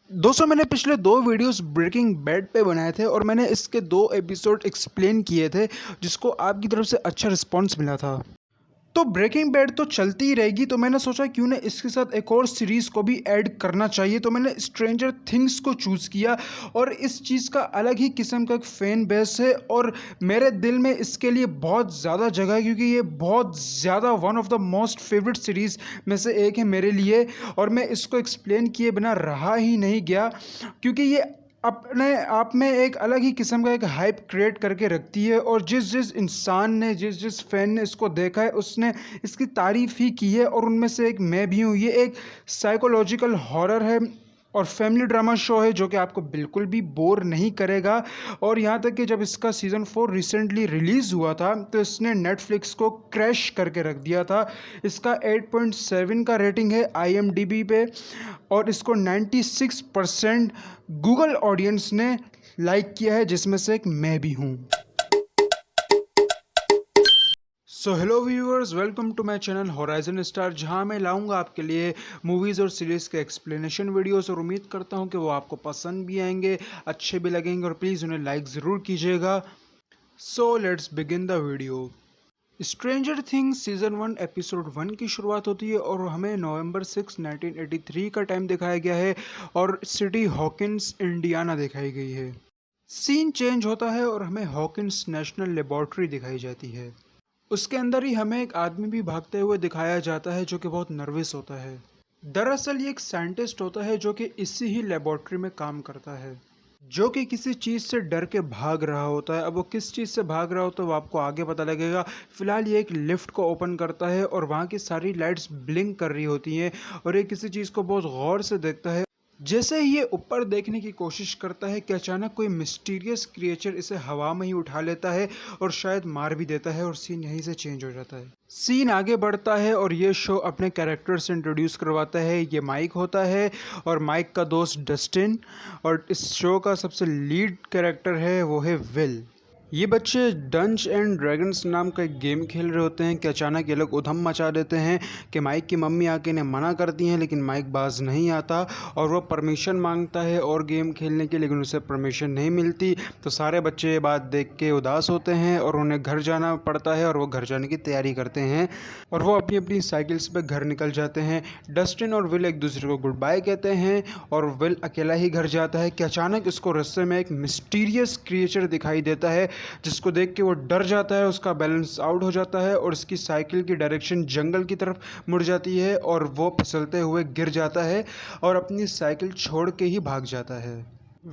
दोस्तों मैंने पिछले 2 वीडियोस ब्रेकिंग बैड पे बनाए थे और मैंने इसके 2 एपिसोड एक्सप्लेन किए थे जिसको आपकी तरफ से अच्छा रिस्पॉन्स मिला था। तो ब्रेकिंग बैड तो चलती ही रहेगी, तो मैंने सोचा क्यों ना इसके साथ एक और सीरीज़ को भी ऐड करना चाहिए। तो मैंने स्ट्रेंजर थिंग्स को चूज़ किया और इस चीज़ का अलग ही किस्म का एक फ़ैन बेस है और मेरे दिल में इसके लिए बहुत ज़्यादा जगह है, क्योंकि ये बहुत ज़्यादा one of the most favourite series में से एक है मेरे लिए। और मैं इसको एक्सप्लेन किए बिना रहा ही नहीं गया, क्योंकि ये अपने आप में एक अलग ही किस्म का एक हाइप क्रिएट करके रखती है। और जिस जिस इंसान ने, जिस जिस फैन ने इसको देखा है, उसने इसकी तारीफ़ ही की है और उनमें से एक मैं भी हूँ। ये एक साइकोलॉजिकल हॉरर है और फैमिली ड्रामा शो है जो कि आपको बिल्कुल भी बोर नहीं करेगा। और यहाँ तक कि जब इसका सीज़न 4 रिसेंटली रिलीज़ हुआ था तो इसने नेटफ्लिक्स को क्रैश करके रख दिया था। इसका 8.7 का रेटिंग है IMDb पे और इसको 96% गूगल ऑडियंस ने लाइक किया है, जिसमें से एक मैं भी हूँ। So hello viewers, welcome to my channel Horizon Star, जहां मैं लाऊंगा आपके लिए मूवीज़ और सीरीज़ के एक्सप्लेनेशन वीडियोस और उम्मीद करता हूं कि वो आपको पसंद भी आएंगे, अच्छे भी लगेंगे और प्लीज़ उन्हें लाइक ज़रूर कीजिएगा। So let's begin the video. Stranger things season 1 episode 1 की शुरुआत होती है और हमें नवंबर 6 1983 का टाइम दिखाया गया है और सिटी हॉकिंस इंडियाना दिखाई गई है। सीन चेंज होता है और हमें हॉकिंस नेशनल लेबॉर्ट्री दिखाई जाती है। उसके अंदर ही हमें एक आदमी भी भागते हुए दिखाया जाता है जो कि बहुत नर्वस होता है। दरअसल ये एक साइंटिस्ट होता है जो कि इसी ही लेबॉर्ट्री में काम करता है, जो कि किसी चीज़ से डर के भाग रहा होता है। अब वो किस चीज़ से भाग रहा होता है वो आपको आगे पता लगेगा। फिलहाल ये एक लिफ्ट को ओपन करता है और वहाँ की सारी लाइट्स ब्लिंक कर रही होती हैं और ये किसी चीज़ को बहुत गौर से देखता है। जैसे ही ये ऊपर देखने की कोशिश करता है कि अचानक कोई मिस्टीरियस क्रिएचर इसे हवा में ही उठा लेता है और शायद मार भी देता है और सीन यहीं से चेंज हो जाता है। सीन आगे बढ़ता है और ये शो अपने कैरेक्टर से इंट्रोड्यूस करवाता है। ये माइक होता है और माइक का दोस्त डस्टिन, और इस शो का सबसे लीड कैरेक्टर है वो है विल। ये बच्चे डंज एंड ड्रैगन्स नाम का एक गेम खेल रहे होते हैं कि अचानक ये लोग उधम मचा देते हैं कि माइक की मम्मी आके इन्हें मना करती हैं, लेकिन माइक बाज नहीं आता और वो परमिशन मांगता है और गेम खेलने की, लेकिन उसे परमिशन नहीं मिलती। तो सारे बच्चे ये बात देख के उदास होते हैं और उन्हें घर जाना पड़ता है और वो घर जाने की तैयारी करते हैं और वो अपनी अपनी साइकिल्स पे घर निकल जाते हैं। डस्टिन और विल एक दूसरे को गुड बाय कहते हैं और विल अकेला ही घर जाता है कि अचानक इसको रास्ते में एक मिस्टीरियस क्रिएचर दिखाई देता है, जिसको देख के वो डर जाता है, उसका बैलेंस आउट हो जाता है और उसकी साइकिल की डायरेक्शन जंगल की तरफ मुड़ जाती है और वो फिसलते हुए गिर जाता है और अपनी साइकिल छोड़ के ही भाग जाता है।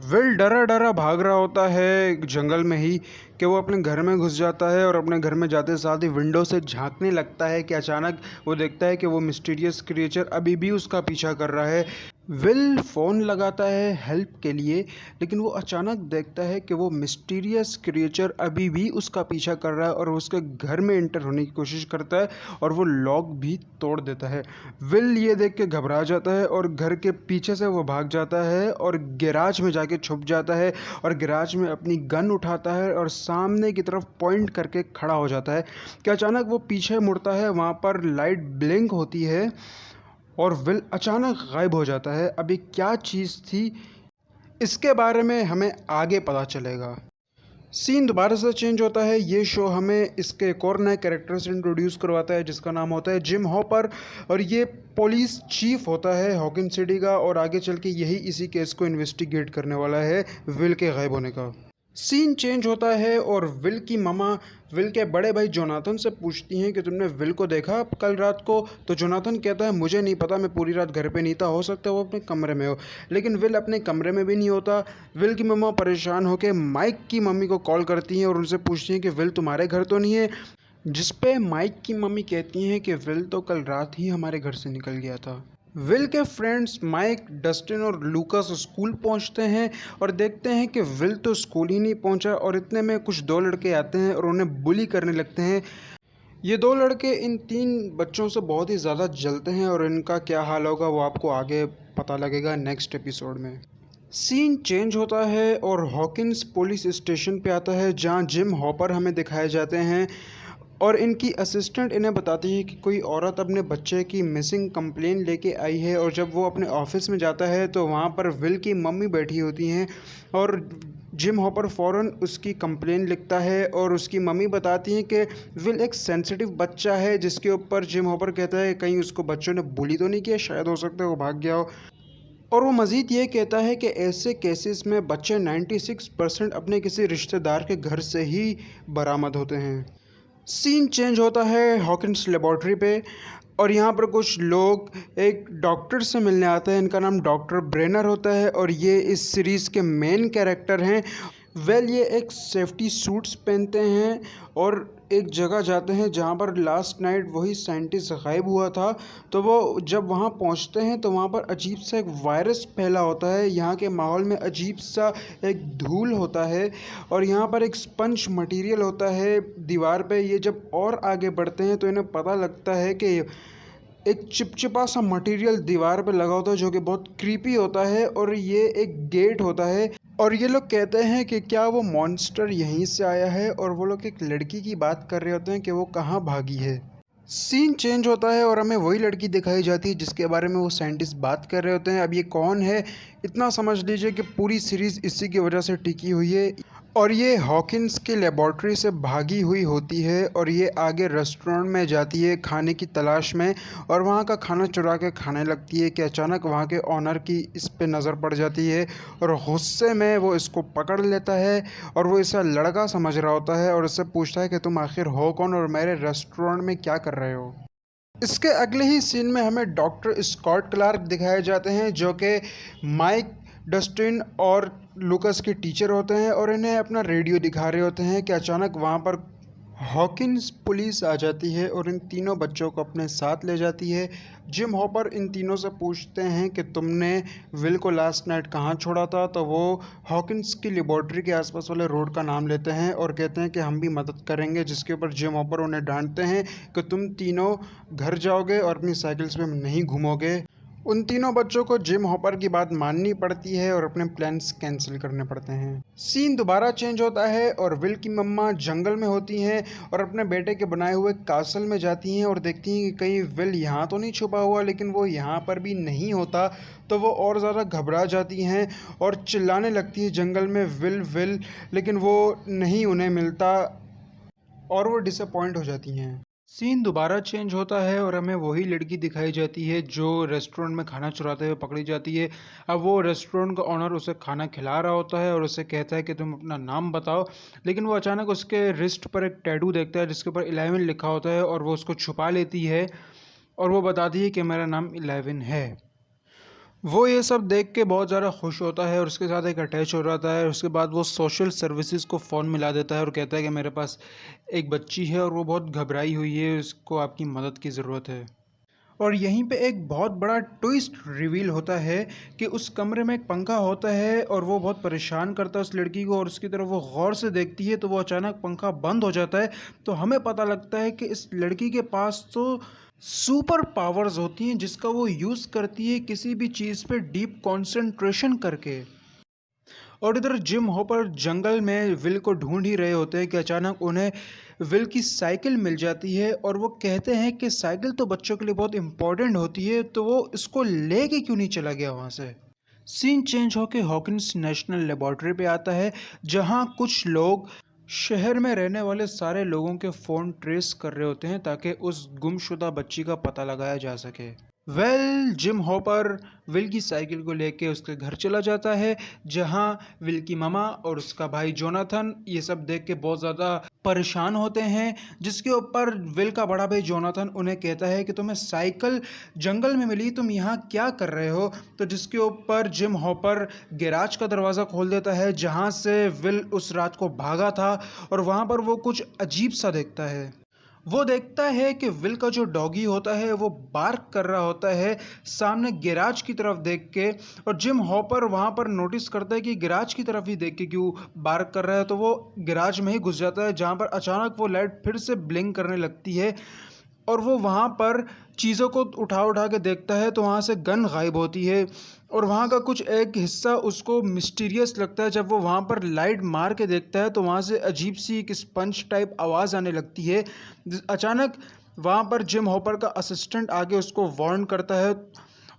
विल डरा डरा भाग रहा होता है जंगल में ही कि वो अपने घर में घुस जाता है और अपने घर में जाते साथ ही विंडो से झांकने लगता है कि अचानक वो देखता है कि वो मिस्टीरियस क्रिएचर अभी भी उसका पीछा कर रहा है। विल फ़ोन लगाता है हेल्प के लिए, लेकिन वो अचानक देखता है कि वो मिस्टीरियस क्रिएचर अभी भी उसका पीछा कर रहा है और उसके घर में एंटर होने की कोशिश करता है और वो लॉक भी तोड़ देता है। विल ये देख के घबरा जाता है और घर के पीछे से वो भाग जाता है और गैराज में जाके छुप जाता है और गैराज में अपनी गन उठाता है और सामने की तरफ पॉइंट करके खड़ा हो जाता है कि अचानक वो पीछे मुड़ता है, वहाँ पर लाइट ब्लिंक होती है और विल अचानक गायब हो जाता है। अभी क्या चीज़ थी इसके बारे में हमें आगे पता चलेगा। सीन दोबारा से चेंज होता है। ये शो हमें इसके एक और नए कैरेक्टर से इंट्रोड्यूस करवाता है जिसका नाम होता है जिम हॉपर और ये पुलिस चीफ होता है हॉकिन सिटी का और आगे चल के यही इसी केस को इन्वेस्टिगेट करने वाला है, विल के गायब होने का। सीन चेंज होता है और विल की मामा विल के बड़े भाई जोनाथन से पूछती हैं कि तुमने विल को देखा कल रात को। तो जोनाथन कहता है मुझे नहीं पता, मैं पूरी रात घर पे नहीं था, हो सकता है वो अपने कमरे में हो। लेकिन विल अपने कमरे में भी नहीं होता। विल की मम्मा परेशान होकर माइक की मम्मी को कॉल करती हैं और उनसे पूछती हैं कि विल तुम्हारे घर तो नहीं है, जिस पे माइक की मम्मी कहती हैं कि विल तो कल रात ही हमारे घर से निकल गया था। विल के फ्रेंड्स माइक, डस्टिन और लूकास स्कूल पहुंचते हैं और देखते हैं कि विल तो स्कूल ही नहीं पहुंचा और इतने में कुछ 2 लड़के आते हैं और उन्हें बुली करने लगते हैं। ये 2 लड़के इन 3 बच्चों से बहुत ही ज़्यादा जलते हैं और इनका क्या हाल होगा वो आपको आगे पता लगेगा नेक्स्ट एपिसोड में। सीन चेंज होता है और हॉकिंस पुलिस स्टेशन पे आता है जहाँ जिम हॉपर हमें दिखाए जाते हैं और इनकी असिस्टेंट इन्हें बताती है कि कोई औरत अपने बच्चे की मिसिंग कंप्लेन लेके आई है। और जब वो अपने ऑफिस में जाता है तो वहाँ पर विल की मम्मी बैठी होती हैं और जिम हॉपर फ़ौरन उसकी कंप्लेन लिखता है और उसकी मम्मी बताती हैं कि विल एक सेंसिटिव बच्चा है, जिसके ऊपर जिम हॉपर कहता है कहीं उसको बच्चों ने बुली तो नहीं किया, शायद हो सकता है वो भाग गया हो। और वो मज़ीद ये कहता है कि ऐसे केसेस में बच्चे 96% अपने किसी रिश्तेदार के घर से ही बरामद होते हैं। सीन चेंज होता है हॉकिंस लेबॉर्ट्री पे और यहाँ पर कुछ लोग एक डॉक्टर से मिलने आते हैं। इनका नाम डॉक्टर ब्रेनर होता है और ये इस सीरीज़ के मेन कैरेक्टर हैं। ये एक सेफ्टी सूट्स पहनते हैं और एक जगह जाते हैं जहाँ पर लास्ट नाइट वही साइंटिस्ट गायब हुआ था। तो वो जब वहाँ पहुँचते हैं तो वहाँ पर अजीब सा एक वायरस फैला होता है। यहाँ के माहौल में अजीब सा एक धूल होता है और यहाँ पर एक स्पंज मटेरियल होता है दीवार पे। ये जब और आगे बढ़ते हैं तो इन्हें पता लगता है कि एक चिपचिपा सा मटेरियल दीवार पे लगा होता है जो कि बहुत क्रीपी होता है और ये एक गेट होता है। और ये लोग कहते हैं कि क्या वो मॉन्स्टर यहीं से आया है और वो लोग एक लड़की की बात कर रहे होते हैं कि वो कहाँ भागी है। सीन चेंज होता है और हमें वही लड़की दिखाई जाती है जिसके बारे में वो साइंटिस्ट बात कर रहे होते हैं। अब ये कौन है, इतना समझ लीजिए कि पूरी सीरीज़ इसी की वजह से टिकी हुई है। और ये हॉकिंस की लेबॉर्ट्री से भागी हुई होती है और ये आगे रेस्टोरेंट में जाती है खाने की तलाश में और वहाँ का खाना चुरा के खाने लगती है कि अचानक वहाँ के ऑनर की इस पे नज़र पड़ जाती है और गुस्से में वो इसको पकड़ लेता है और वो इसे लड़का समझ रहा होता है और इससे पूछता है कि तुम आखिर हो कौन और मेरे रेस्टोरेंट में क्या कर रहे हो। इसके अगले ही सीन में हमें डॉक्टर स्कॉट क्लार्क दिखाए जाते हैं जो कि माइक, डस्टिन और लूकस के टीचर होते हैं और इन्हें अपना रेडियो दिखा रहे होते हैं कि अचानक वहाँ पर हॉकिंस पुलिस आ जाती है और इन तीनों बच्चों को अपने साथ ले जाती है। जिम हॉपर इन तीनों से पूछते हैं कि तुमने विल को लास्ट नाइट कहाँ छोड़ा था। तो वो हॉकिंस की लेबॉर्ट्री के आसपास वाले रोड का नाम लेते हैं और कहते हैं कि हम भी मदद करेंगे, जिसके ऊपर जिम हॉपर उन्हें डांटते हैं कि तुम तीनों घर जाओगे और अपनी साइकिल्स पे नहीं घूमोगे। उन तीनों बच्चों को जिम हॉपर की बात माननी पड़ती है और अपने प्लान्स कैंसिल करने पड़ते हैं। सीन दोबारा चेंज होता है और विल की मम्मा जंगल में होती हैं और अपने बेटे के बनाए हुए कासल में जाती हैं और देखती हैं कि कहीं विल यहाँ तो नहीं छुपा हुआ, लेकिन वो यहाँ पर भी नहीं होता। तो वो और ज़्यादा घबरा जाती हैं और चिल्लाने लगती है जंगल में विल विल, लेकिन वो नहीं उन्हें मिलता और वो डिसअपॉइंट हो जाती हैं। सीन दोबारा चेंज होता है और हमें वही लड़की दिखाई जाती है जो रेस्टोरेंट में खाना चुराते हुए पकड़ी जाती है। अब वो रेस्टोरेंट का ऑनर उसे खाना खिला रहा होता है और उसे कहता है कि तुम अपना नाम बताओ, लेकिन वो अचानक उसके रिस्ट पर एक टैटू देखता है जिसके ऊपर 11 लिखा होता है और वो उसको छुपा लेती है और वो बताती है कि मेरा नाम 11 है। वो ये सब देख के बहुत ज़्यादा खुश होता है और उसके साथ एक अटैच हो जाता है। उसके बाद वो सोशल सर्विसेज को फ़ोन मिला देता है और कहता है कि मेरे पास एक बच्ची है और वो बहुत घबराई हुई है, उसको आपकी मदद की ज़रूरत है। और यहीं पे एक बहुत बड़ा ट्विस्ट रिवील होता है कि उस कमरे में एक पंखा होता है और वो बहुत परेशान करता है उस लड़की को और उसकी तरफ वो गौर से देखती है तो वो अचानक पंखा बंद हो जाता है। तो हमें पता लगता है कि इस लड़की के पास तो सुपर पावर्स होती हैं जिसका वो यूज़ करती है किसी भी चीज़ पे डीप कंसंट्रेशन करके। और इधर जिम हॉपर जंगल में विल को ढूंढ ही रहे होते हैं कि अचानक उन्हें विल की साइकिल मिल जाती है और वो कहते हैं कि साइकिल तो बच्चों के लिए बहुत इंपॉर्टेंट होती है, तो वो इसको लेके क्यों नहीं चला गया वहाँ से। सीन चेंज होकर हॉकिंस नेशनल लेबॉर्ट्री पे आता है जहाँ कुछ लोग शहर में रहने वाले सारे लोगों के फ़ोन ट्रेस कर रहे होते हैं ताकि उस गुमशुदा बच्ची का पता लगाया जा सके। जिम हॉपर विल की साइकिल को लेके उसके घर चला जाता है जहां विल की मामा और उसका भाई जोनाथन ये सब देख के बहुत ज़्यादा परेशान होते हैं, जिसके ऊपर विल का बड़ा भाई जोनाथन उन्हें कहता है कि तुम्हें साइकिल जंगल में मिली, तुम यहाँ क्या कर रहे हो। तो जिसके ऊपर जिम हॉपर गैराज का दरवाज़ा खोल देता है जहाँ से विल उस रात को भागा था और वहाँ पर वो कुछ अजीब सा देखता है। वो देखता है कि विल का जो डॉगी होता है वो बार्क कर रहा होता है सामने गैराज की तरफ देख के। और जिम हॉपर वहाँ पर नोटिस करता है कि गैराज की तरफ ही देख के क्यों बार्क कर रहा है, तो वो गैराज में ही घुस जाता है जहाँ पर अचानक वो लाइट फिर से ब्लिंक करने लगती है और वो वहाँ पर चीज़ों को उठा उठा के देखता है तो वहाँ से गन गायब होती है और वहाँ का कुछ एक हिस्सा उसको मिस्टीरियस लगता है। जब वो वहाँ पर लाइट मार के देखता है तो वहाँ से अजीब सी एक स्पंज टाइप आवाज़ आने लगती है। अचानक वहाँ पर जिम हॉपर का असिस्टेंट आके उसको वार्न करता है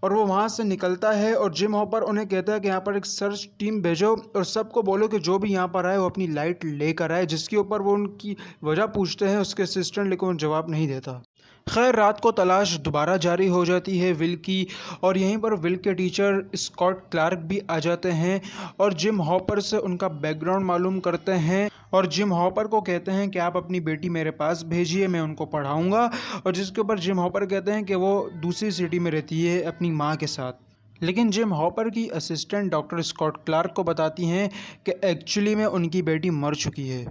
और वो वहाँ से निकलता है और जिम हॉपर उन्हें कहता है कि यहाँ पर एक सर्च टीम भेजो और सबको बोलो कि जो भी यहाँ पर आए वो अपनी लाइट लेकर आए। जिसके ऊपर वो उनकी वजह पूछते हैं उसके असिस्टेंट, लेकिन वो जवाब नहीं देता। खैर रात को तलाश दोबारा जारी हो जाती है विल की और यहीं पर विल के टीचर स्कॉट क्लार्क भी आ जाते हैं और जिम हॉपर से उनका बैकग्राउंड मालूम करते हैं और जिम हॉपर को कहते हैं कि आप अपनी बेटी मेरे पास भेजिए, मैं उनको पढ़ाऊंगा। और जिसके ऊपर जिम हॉपर कहते हैं कि वो दूसरी सिटी में रहती है अपनी माँ के साथ। लेकिन जिम हॉपर की असिस्टेंट डॉक्टर स्कॉट क्लार्क को बताती हैं कि एक्चुअली में उनकी बेटी मर चुकी है।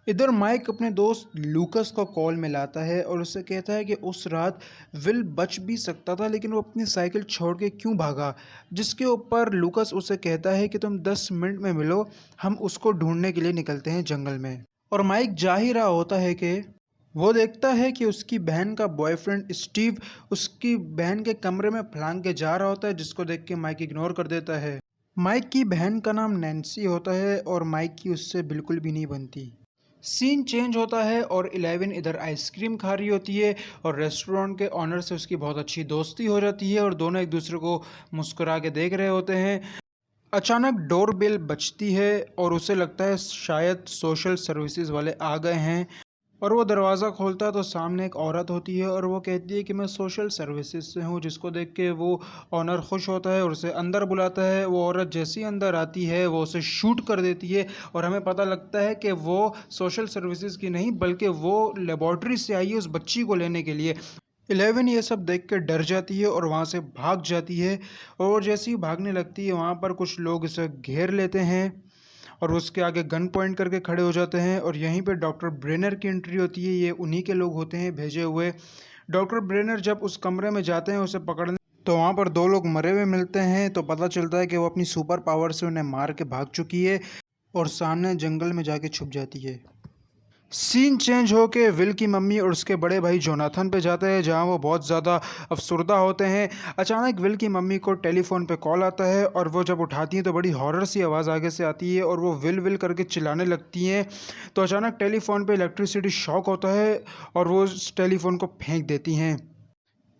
इधर माइक अपने दोस्त लूकस को कॉल मिलाता है और उससे कहता है कि उस रात विल बच भी सकता था लेकिन वो अपनी साइकिल छोड़ के क्यों भागा। जिसके ऊपर लूकस उसे कहता है कि तुम 10 मिनट में मिलो, हम उसको ढूंढने के लिए निकलते हैं जंगल में। और माइक जा ही रहा होता है कि वो देखता है कि उसकी बहन का बॉयफ्रेंड स्टीव उसकी बहन के कमरे में फलांग के जा रहा होता है, जिसको देख के माइक इग्नोर कर देता है। माइक की बहन का नाम नैन्सी होता है और माइक की उससे बिल्कुल भी नहीं बनती। सीन चेंज होता है और 11 इधर आइसक्रीम खा रही होती है और रेस्टोरेंट के ऑनर से उसकी बहुत अच्छी दोस्ती हो जाती है और दोनों एक दूसरे को मुस्कुरा के देख रहे होते हैं। अचानक डोर बेल बजती है और उसे लगता है शायद सोशल सर्विसेज वाले आ गए हैं और वो दरवाज़ा खोलता है तो सामने एक औरत होती है और वो कहती है कि मैं सोशल सर्विसेज से हूँ। जिसको देख के वो ऑनर खुश होता है और उसे अंदर बुलाता है। वो औरत जैसे ही अंदर आती है वो उसे शूट कर देती है और हमें पता लगता है कि वो सोशल सर्विसेज की नहीं बल्कि वो लेबॉर्ट्री से आई है उस बच्ची को लेने के लिए। 11 ये सब देख कर डर जाती है और वहाँ से भाग जाती है और जैसे ही भागने लगती है वहाँ पर कुछ लोग इसे घेर लेते हैं और उसके आगे गन पॉइंट करके खड़े हो जाते हैं और यहीं पे डॉक्टर ब्रेनर की एंट्री होती है। ये उन्हीं के लोग होते हैं भेजे हुए। डॉक्टर ब्रेनर जब उस कमरे में जाते हैं उसे पकड़ने तो वहाँ पर दो लोग मरे हुए मिलते हैं तो पता चलता है कि वो अपनी सुपर पावर से उन्हें मार के भाग चुकी है और सामने जंगल में जाके छुप जाती है। सीन चेंज होके विल की मम्मी और उसके बड़े भाई जोनाथन पे जाते हैं जहाँ वो बहुत ज़्यादा अफसुर्दा होते हैं। अचानक विल की मम्मी को टेलीफोन पे कॉल आता है और वो जब उठाती हैं तो बड़ी हॉरर सी आवाज़ आगे से आती है और वो विल विल करके चिल्लाने लगती हैं। तो अचानक टेलीफोन पे इलेक्ट्रिसिटी शॉक होता है और वो उस टेलीफोन को फेंक देती हैं।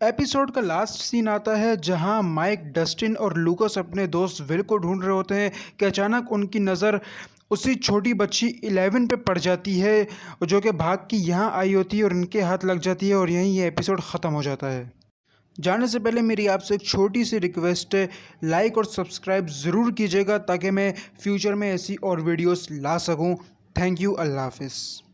एपिसोड का लास्ट सीन आता है जहां माइक, डस्टिन और लूकस अपने दोस्त विल को ढूंढ रहे होते हैं कि अचानक उनकी नज़र उसी छोटी बच्ची 11 पे पड़ जाती है जो कि भाग के यहाँ आई होती है और इनके हाथ लग जाती है और यहीं ये एपिसोड ख़त्म हो जाता है। जाने से पहले मेरी आपसे एक छोटी सी रिक्वेस्ट है, लाइक और सब्सक्राइब ज़रूर कीजिएगा ताकि मैं फ्यूचर में ऐसी और वीडियोस ला सकूं। Thank you. अल्लाह हाफिज़।